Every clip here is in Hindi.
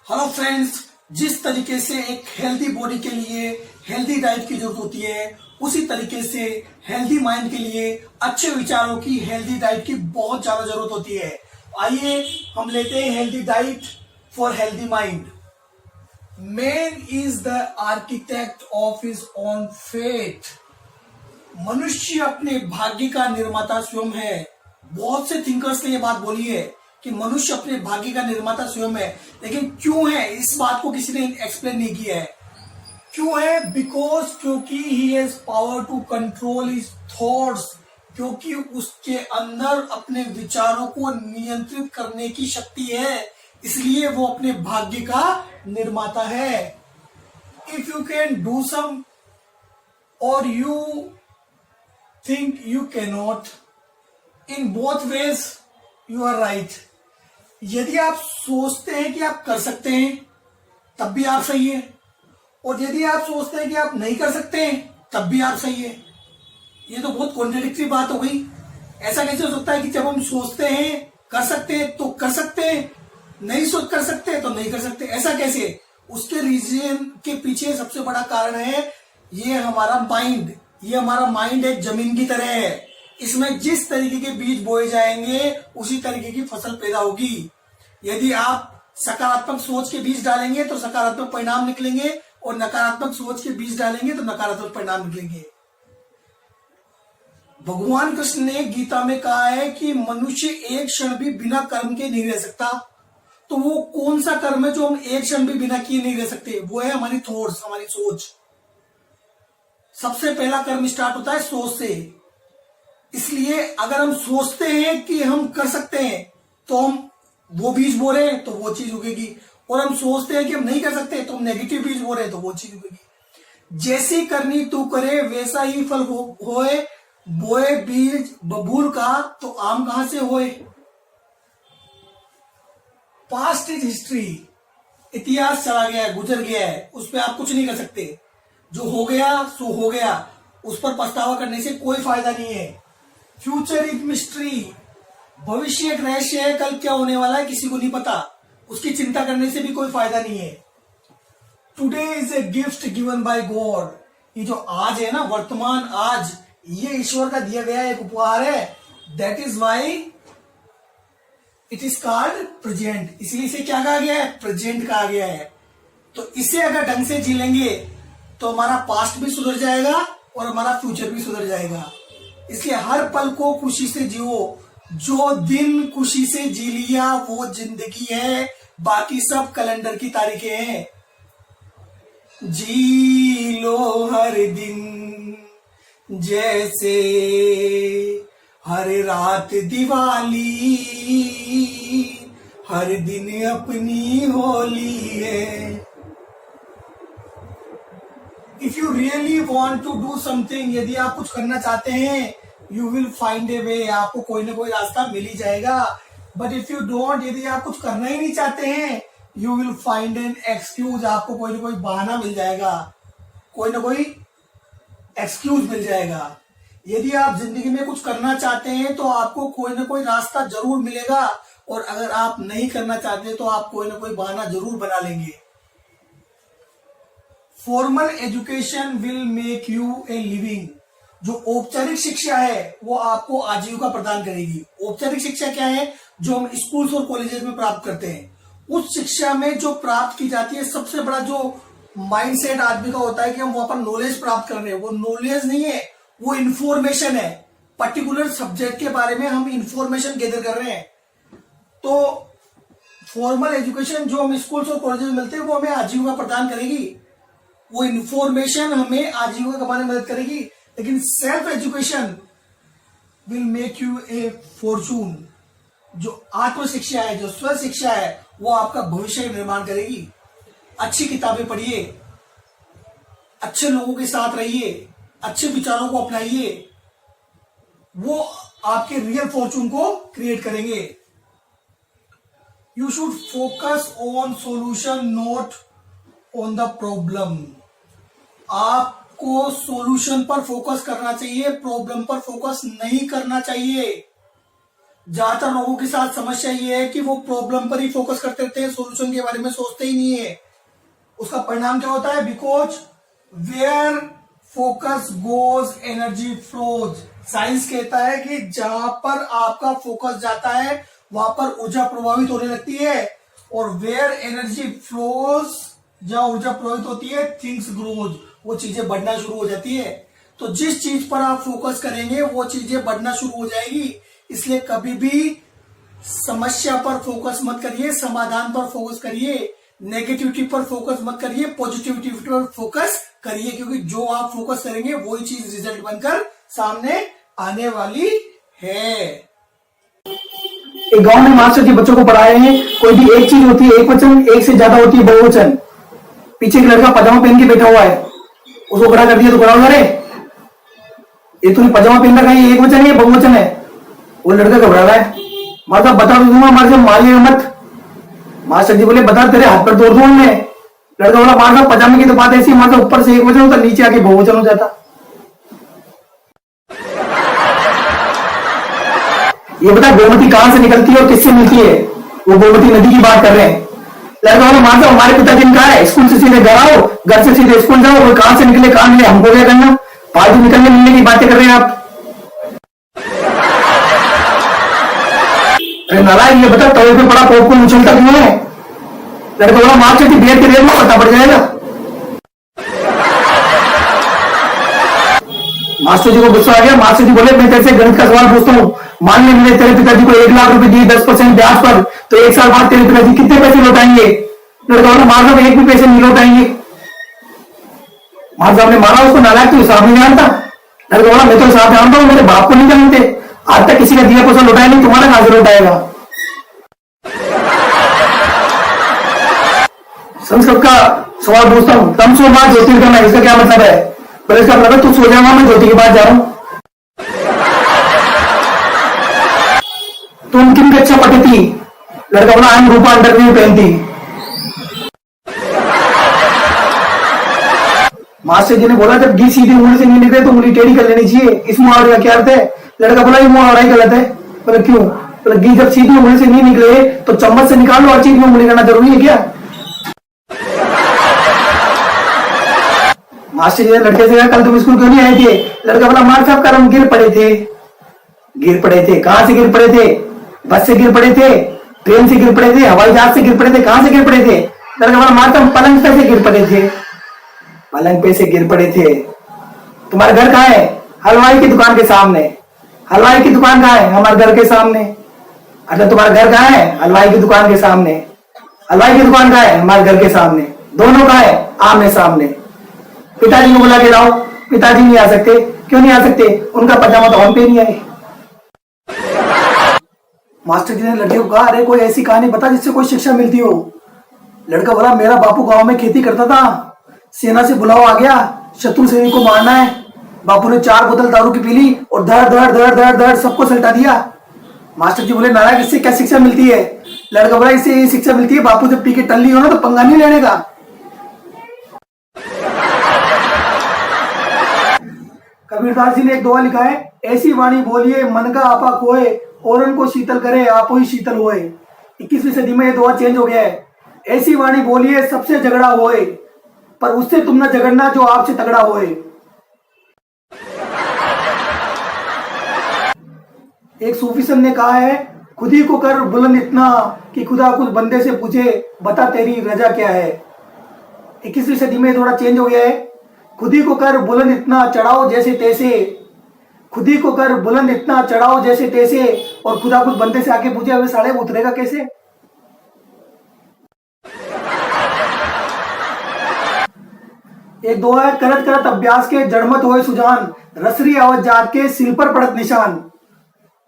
हेलो फ्रेंड्स, जिस तरीके से एक हेल्दी बॉडी के लिए हेल्दी डाइट की जरूरत होती है, उसी तरीके से हेल्दी माइंड के लिए अच्छे विचारों की हेल्दी डाइट की बहुत ज्यादा जरूरत होती है। आइए हम लेते हैं healthy diet for healthy mind. Man is the architect of his own fate. मनुष्य अपने भाग्य का निर्माता स्वयं है। बहुत से थिंकर्स ने यह बात बोली है कि मनुष्य अपने भाग्य का निर्माता स्वयं है, लेकिन क्यों है इस बात को किसी ने एक्सप्लेन नहीं किया है। क्यों है? क्योंकि he has power to control his thoughts, क्योंकि उसके अंदर अपने विचारों को नियंत्रित करने की शक्ति है, इसलिए वो अपने भाग्य का निर्माता है। If you can do some or you think you can not, in both ways you are right. यदि आप सोचते हैं कि आप कर सकते हैं तब भी आप सही है, और यदि आप सोचते हैं कि आप नहीं कर सकते हैं तब भी आप सही है। ये तो बहुत कॉन्ट्रडिक्टरी बात हो गई। ऐसा कैसे हो सकता है कि जब हम सोचते हैं कर सकते हैं तो कर सकते हैं, नहीं सोच कर सकते तो नहीं कर सकते? ऐसा कैसे? उसके रीजन के पीछे सबसे बड़ा कारण है ये हमारा माइंड। ये हमारा माइंड एक जमीन की तरह है। इसमें जिस तरीके के बीज बोए जाएंगे उसी तरीके की फसल पैदा होगी। यदि आप सकारात्मक सोच के बीज डालेंगे तो सकारात्मक परिणाम निकलेंगे, और नकारात्मक सोच के बीज डालेंगे तो नकारात्मक परिणाम निकलेंगे। भगवान कृष्ण ने गीता में कहा है कि मनुष्य एक क्षण भी बिना कर्म के नहीं रह सकता। तो वो कौन सा कर्म है जो हम एक क्षण भी बिना किए नहीं रह सकते? वो है हमारी थॉट्स, हमारी सोच। सबसे पहला कर्म स्टार्ट होता है सोच से। इसलिए अगर हम सोचते हैं कि हम कर सकते हैं तो हम वो बीज बो रहे हैं तो वो चीज उगेगी, और हम सोचते हैं कि हम नहीं कर सकते तो हम नेगेटिव बीज बो रहे हैं तो वो चीज उगेगी। जैसी करनी तू करे वैसा ही फल होए, बोए बीज बबूल का तो आम कहां से होए। Past is history. इतिहास चला गया है, गुजर गया है, उस पर आप कुछ नहीं कर सकते। जो हो गया सो हो गया, उस पर पछतावा करने से कोई फायदा नहीं है। Future is mystery. भविष्य एक रहस्य है, कल क्या होने वाला है किसी को नहीं पता, उसकी चिंता करने से भी कोई फायदा नहीं है। Today is a gift given by God. ये जो आज है ना, वर्तमान आज, ये ईश्वर का दिया गया एक उपहार है। That is why it is called present. इसलिए इसे क्या कहा गया है? प्रेजेंट कहा गया है। तो इसे अगर ढंग से जी लेंगे तो हमारा पास्ट भी सुधर जाएगा और हमारा फ्यूचर भी सुधर जाएगा। इसलिए हर पल को खुशी से जियो। जो दिन खुशी से जी लिया वो जिंदगी है, बाकी सब कैलेंडर की तारीखें हैं। जी लो हर दिन जैसे हर रात दिवाली, हर दिन अपनी होली है। If you really want to do something, यदि आप कुछ करना चाहते हैं, you will find a way. आपको कोई ना कोई रास्ता मिल ही जाएगा। बट इफ यू डोंट, यदि आप कुछ करना ही नहीं चाहते हैं, you will find an excuse. आपको कोई ना कोई बहाना मिल जाएगा, कोई ना कोई एक्सक्यूज मिल जाएगा। यदि आप जिंदगी में कुछ करना चाहते हैं तो आपको कोई ना कोई रास्ता जरूर मिलेगा, और अगर आप नहीं करना चाहते तो आप कोई ना कोई बहाना जरूर बना लेंगे। Formal education will make U a living. जो औपचारिक शिक्षा है वो आपको आजीविका प्रदान करेगी। औपचारिक शिक्षा क्या है? जो हम स्कूल्स और कॉलेजेस में प्राप्त करते हैं। उस शिक्षा में जो प्राप्त की जाती है, सबसे बड़ा जो माइंडसेट आदमी का होता है कि हम वहां पर नॉलेज प्राप्त कर रहे हैं, वो नॉलेज नहीं है, वो इंफॉर्मेशन है। पर्टिकुलर सब्जेक्ट के बारे में हम इंफॉर्मेशन गैदर कर रहे हैं। तो फॉर्मल एजुकेशन जो हम स्कूल्स और कॉलेजेस में मिलते हैं वो हमें आजीविका प्रदान करेगी, वो इंफॉर्मेशन हमें आजीविका कमाने में मदद करेगी। लेकिन self education will make U A Fortune. जो आत्म शिक्षा है, जो स्व शिक्षा है, वो आपका भविष्य का निर्माण करेगी। अच्छी किताबें पढ़िए, अच्छे लोगों के साथ रहिए, अच्छे विचारों को अपनाइए, वो आपके रियल फॉर्चून को क्रिएट करेंगे। You should focus on solution, not on the problem. आपको सॉल्यूशन पर फोकस करना चाहिए, प्रॉब्लम पर फोकस नहीं करना चाहिए। ज्यादातर लोगों के साथ समस्या ये है कि वो प्रॉब्लम पर ही फोकस करते रहते हैं, सोल्यूशन के बारे में सोचते ही नहीं है। उसका परिणाम क्या होता है? Because where focus goes energy flows. Science कहता है कि जहां पर आपका फोकस जाता है वहां पर ऊर्जा प्रभावित होने लगती है, और वेयर एनर्जी फ्लोज, जहां ऊर्जा प्रभावित होती है, थिंग्स ग्रोज, वो चीजें बढ़ना शुरू हो जाती है। तो जिस चीज पर आप फोकस करेंगे वो चीजें बढ़ना शुरू हो जाएगी। इसलिए कभी भी समस्या पर फोकस मत करिए, समाधान पर फोकस करिए। नेगेटिविटी पर फोकस मत करिए, पॉजिटिविटी पर फोकस करिए, क्योंकि जो आप फोकस करेंगे वही चीज रिजल्ट बनकर सामने आने वाली है। एक गांव में मास्टर जी बच्चों को पढ़ा रहे हैं, कोई भी एक चीज होती है एक वचन, एक से ज्यादा होती है बहुवचन। पीछे एक लड़का पजामा पहन के बैठा हुआ है, उसको खड़ा कर दिया तो खड़ा हो जा रहे, ये तूने पजामा पहन रखा है, ये एक वचन है बहुवचन है? वो लड़का घबरा रहा है, माता बता दूंगा, मार से मारिए मत। मास्टर जी बोले बता, तेरे हाथ पर तोड़ दूं मैं। लड़का बोला मार साहब पजामे की तो बात ऐसी, मार ऊपर से एक वचन होता, नीचे आके बहुवचन हो जाता। ये बता गोमती कहां से निकलती है और किससे मिलती है? वो गोमती नदी की बात कर रहे हैं। लड़का बोला मार साहब हमारे पिताजी ने कहा है स्कूल से सीधे घर आओ, घर से सीधे स्कूल जाओ, वो कहां से निकले कहां मिले हमको क्या करना, फालतू निकलने मिलने की बातें कर रहे हैं आप। अरे नारायण ये बता तवे पे पड़ा पॉपकॉर्न उछलता क्यों है? लड़का बोला मार चलती बेर के रेट में पता पड़ जाएगा। मास्टर जी को गुस्सा आ गया। मास्टर जी बोले मैं तेरे से गणित का सवाल पूछता हूँ, मान ले मैंने तेरे पिताजी को 1,00,000 रुपए दिए 10% ब्याज पर, तो एक साल बाद तेरे पिताजी कितने पैसे लौटाएंगे? लड़का बोला मार साहब एक भी पैसे नहीं लौटाएंगे। मार साहब ने मारा उसको, नालायक तू हिसाब नहीं जानता। लड़का बोला मैं तो हिसाब जानता हूँ, मेरे बाप को नहीं जानते, आज तक किसी का दिया पैसा लौटाया नहीं, तुम्हारा कहां से लौटाएगा? संस्कृत का सवाल पूछता हूँ, तम सो बात ज्योतिर्गमय, इसका क्या मतलब है? पर इसका मतलब तू सो जाऊंगा मैं ज्योति की बात जा रहा हूं। तुम किन कक्षा पढ़ी थी? लड़का बोला हम रूपा अंडरवियर पहनती। मास्टर जी ने बोला जब घी सीधी उंगली से नहीं निकले तो उंगली टेढ़ी कर लेनी चाहिए, इस मुहावरे का क्या अर्थ है? लड़का बोला ये मुहावरा ही गलत है। बोले क्यों? बोले घी जब सीधी उंगली से नहीं निकले तो चम्मच से निकाल लो, हर चीज में उंगली करना जरूरी है क्या? मास्टर जी ने लड़के से कहा कल तुम स्कूल क्यों नहीं आए थे? लड़का बोला मार साहब कल हम गिर पड़े थे। गिर पड़े थे? कहां से गिर पड़े थे? बस से गिर पड़े थे, ट्रेन से गिर पड़े थे, हवाई जहाज से गिर पड़े थे, कहां से गिर पड़े थे? लड़का बोला मार साहब पलंग पे से गिर पड़े थे। पलंग पे से गिर पड़े थे। तुम्हारा घर कहाँ है? हलवाई की दुकान के सामने। हलवाई की दुकान कहाँ है? हमारे घर के सामने। अच्छा तुम्हारा घर कहाँ है? हलवाई की दुकान के सामने। हलवाई की दुकान कहाँ है? हमारे घर के सामने। दोनों कहाँ है? आमने सामने। पिताजी को बुला के लाओ। पिताजी नहीं आ सकते। क्यों नहीं आ सकते? उनका पजामा तो हम पे नहीं आए। मास्टर जी ने लड़के को कहा अरे कोई ऐसी कहानी बता जिससे कोई शिक्षा मिलती हो। लड़का बोला मेरा बापू गांव में खेती करता था, सेना से बुलाव आ गया, शत्रु सैनिक को मारना है। बापू ने 4 बोतल दारू की पी ली और धड़ धड़ धड़ धड़ धड़ सबको सल्टा दिया। मास्टर जी बोले नारायण इससे क्या शिक्षा मिलती है? लड़का बोला इससे ये शिक्षा मिलती है बापू जब पी के टल्ली हो ना तो पंगा नहीं लेने का। कबीरदास जी ने एक दोहा लिखा है, ऐसी वाणी बोलिए मन का आपा खोए, औरन को शीतल करे आप ही शीतल होए। 21वीं सदी में ये दोहा चेंज हो गया है। ऐसी वाणी बोलिए सबसे झगड़ा होए, पर उससे तुम न झगड़ना जो आपसे तगड़ा होए। एक सूफी संत ने कहा है, खुद ही को कर बुलंद इतना कि खुदा कुछ बंदे से पूछे बता तेरी रजा क्या है। 21वीं सदी में थोड़ा चेंज हो गया है। खुद ही को कर बुलंद इतना चढ़ाओ जैसे तैसे, खुद ही को कर बुलंद इतना चढ़ाओ जैसे तैसे, और खुदा कुछ बंदे से आके पूछे अबे साले उतरेगा कैसे। एक दोहा है, करत करत अभ्यास के जड़मत होए सुजान, रसरी अवध जात के सिल पर पड़त निशान।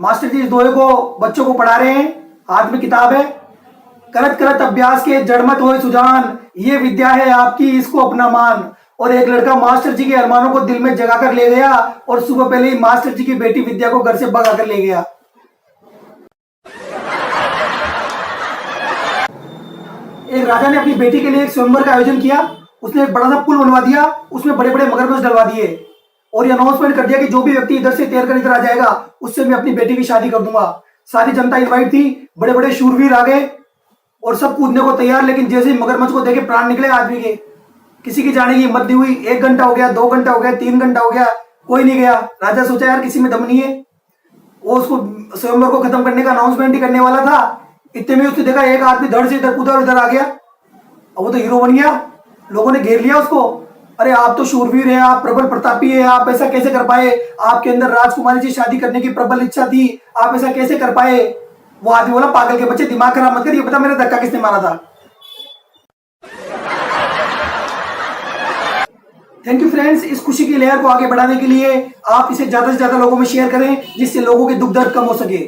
मास्टर जी इस दोहे को बच्चों को पढ़ा रहे हैं, हाथ में किताब है। करत करत अभ्यास के जड़मत होए सुजान, ये विद्या है आपकी इसको अपना मान। और एक लड़का मास्टर जी के अरमानों को दिल में जगा कर ले गया और सुबह पहले ही मास्टर जी की बेटी विद्या को घर से भगा कर ले गया। एक राजा ने अपनी बेटी के लिए एक स्वयंवर का आयोजन किया। उसने एक बड़ा सा पुल बनवा दिया, उसमें बड़े बड़े मगरमच्छ डलवा दिए और ये अनाउंसमेंट कर दिया कि जो भी व्यक्ति इधर से तैर कर इधर आ जाएगा उससे मैं अपनी बेटी की शादी कर दूंगा। सारी जनता इनवाइट थी, बड़े बड़े शूरवीर आ गए और सब कूदने को तैयार, लेकिन जैसे ही मगरमच्छ को देखे प्राण निकले आदमी के। किसी की जाने की हिम्मत नहीं हुई। 1 घंटा हो गया, 2 घंटा हो गया, 3 घंटा हो गया, कोई नहीं गया। राजा सोचा यार किसी में दम नहीं है। वो उसको स्वयंवर को खत्म करने का अनाउंसमेंट ही करने वाला था, इतने में उसने देखा एक आदमी धड़ से इधर कूदा और इधर आ गया। अब वो तो हीरो बन गया, लोगों ने घेर लिया उसको। अरे आप तो शूरवीर हैं, आप प्रबल प्रतापी हैं, आप ऐसा कैसे कर पाए? आपके अंदर राजकुमारी से शादी करने की प्रबल इच्छा थी, आप ऐसा कैसे कर पाए? वो आदमी बोला पागल के बच्चे, दिमाग खराब मत कर, ये बता मेरा धक्का किसने मारा था। Thank you friends. इस खुशी की लहर को आगे बढ़ाने के लिए आप इसे ज्यादा से ज्यादा लोगों में शेयर करें, जिससे लोगों के दुख दर्द कम हो सके।